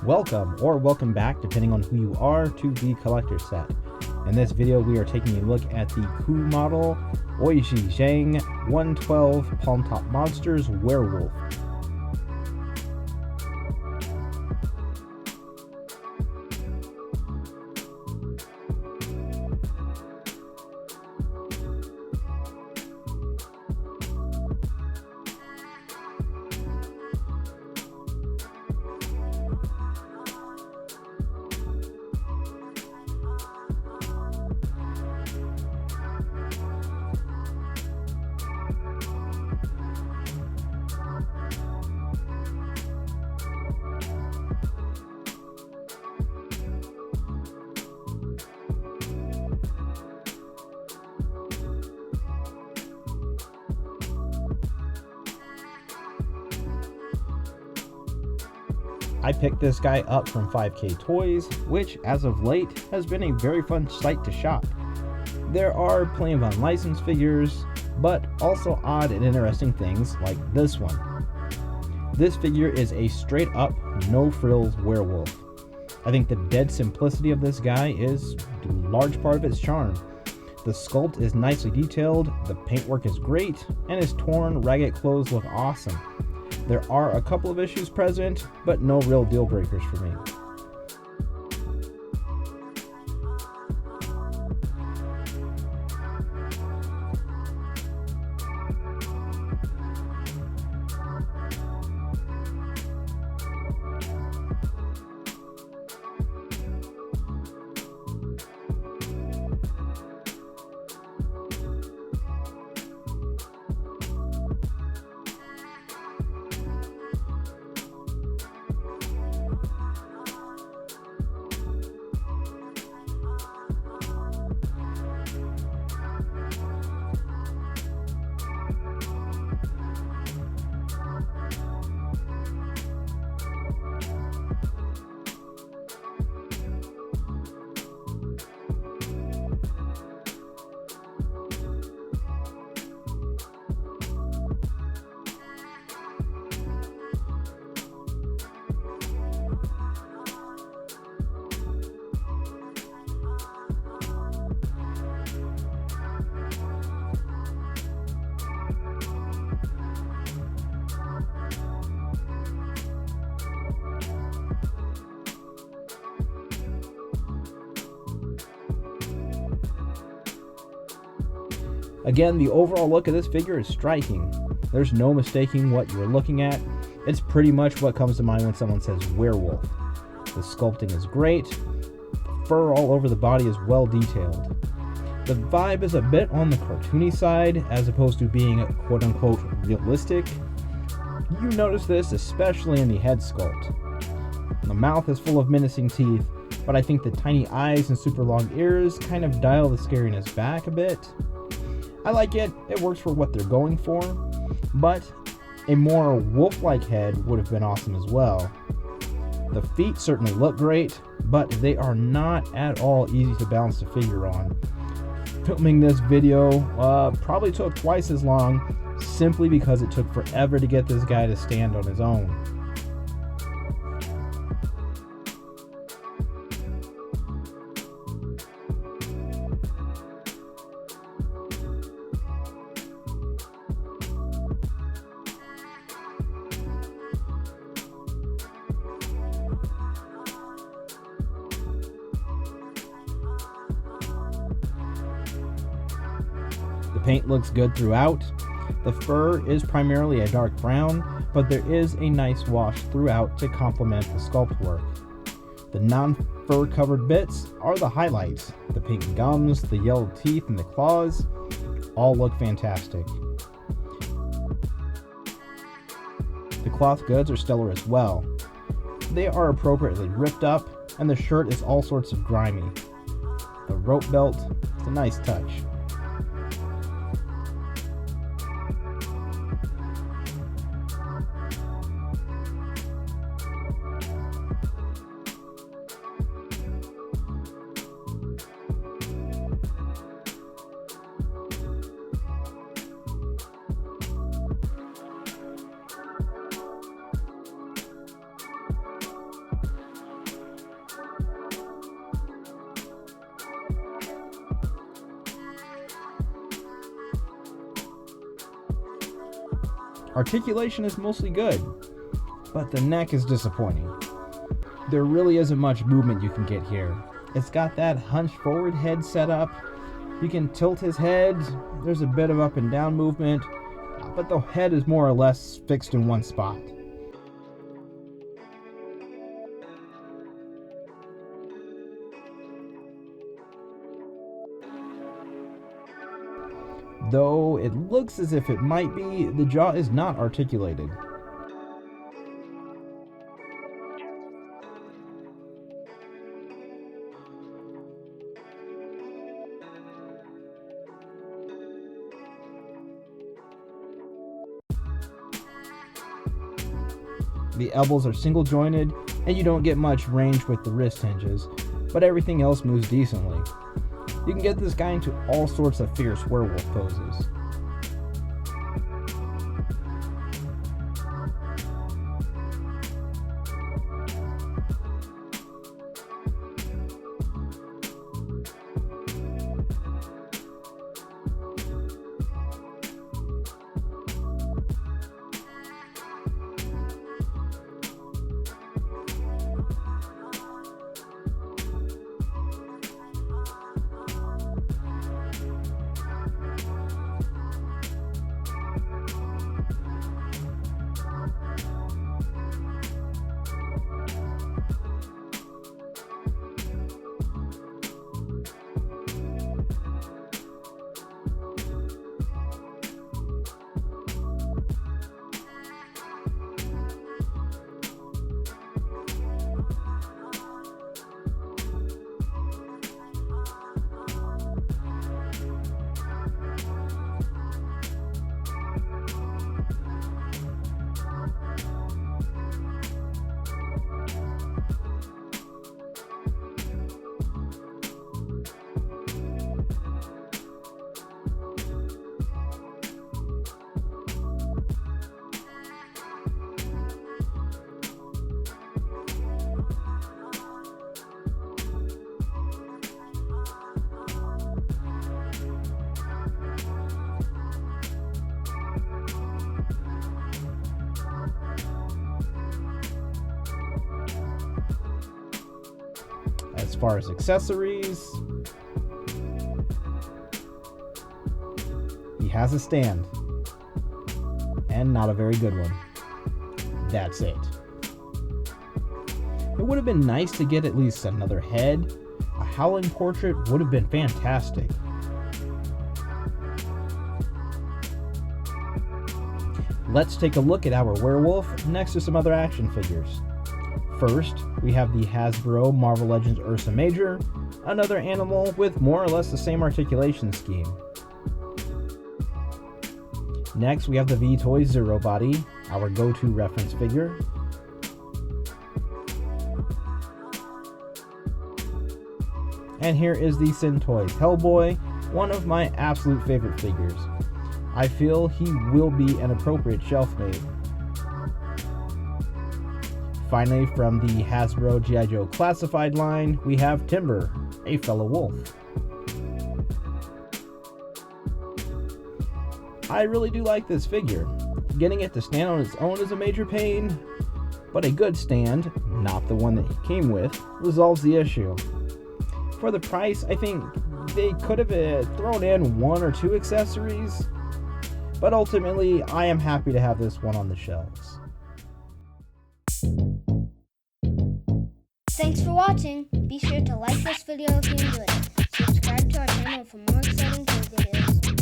Welcome or welcome back, depending on who you are, to the collector set. In this video, we are taking a look at the Ku model OuZhiXiang 112 Palmtop Monsters Werewolf. I picked this guy up from 5K Toys, which as of late has been a very fun site to shop. There are plenty of unlicensed figures, but also odd and interesting things like this one. This figure is a straight up no frills werewolf. I think the dead simplicity of this guy is a large part of its charm. The sculpt is nicely detailed, the paintwork is great, and his torn, ragged clothes look awesome. There are a couple of issues present, but no real deal breakers for me. Again, the overall look of this figure is striking. There's no mistaking what you're looking at. It's pretty much what comes to mind when someone says werewolf. The sculpting is great. The fur all over the body is well detailed. The vibe is a bit on the cartoony side as opposed to being quote-unquote realistic. You notice this especially in the head sculpt. The mouth is full of menacing teeth, but I think the tiny eyes and super long ears kind of dial the scariness back a bit. I like it, it works for what they're going for, but a more wolf-like head would have been awesome as well. The feet certainly look great, but they are not at all easy to balance the figure on. Filming this video probably took twice as long, simply because it took forever to get this guy to stand on his own. The paint looks good throughout. The fur is primarily a dark brown, but there is a nice wash throughout to complement the sculpt work. The non-fur covered bits are the highlights. The pink gums, the yellow teeth, and the claws all look fantastic. The cloth goods are stellar as well. They are appropriately ripped up, and the shirt is all sorts of grimy. The rope belt is a nice touch. Articulation is mostly good, but the neck is disappointing. There really isn't much movement you can get here. It's got that hunched forward head set up. You can tilt his head. There's a bit of up and down movement, but the head is more or less fixed in one spot. Though it looks as if it might be, the jaw is not articulated. The elbows are single jointed, and you don't get much range with the wrist hinges, but everything else moves decently. You can get this guy into all sorts of fierce werewolf poses. As far as accessories, he has a stand, and not a very good one. That's it. It would have been nice to get at least another head. A howling portrait would have been fantastic. Let's take a look at our werewolf next to some other action figures. First, we have the Hasbro Marvel Legends Ursa Major, another animal with more or less the same articulation scheme. Next, we have the V-Toys Zero Body, our go-to reference figure. And here is the Sin Toys Hellboy, one of my absolute favorite figures. I feel he will be an appropriate shelf mate. Finally, from the Hasbro G.I. Joe Classified line, we have Timber, a fellow wolf. I really do like this figure. Getting it to stand on its own is a major pain, but a good stand, not the one that he came with, resolves the issue. For the price, I think they could have thrown in one or two accessories, but ultimately, I am happy to have this one on the shelves. Thanks for watching. Be sure to like this video if you enjoyed it. Subscribe to our channel for more exciting toy videos.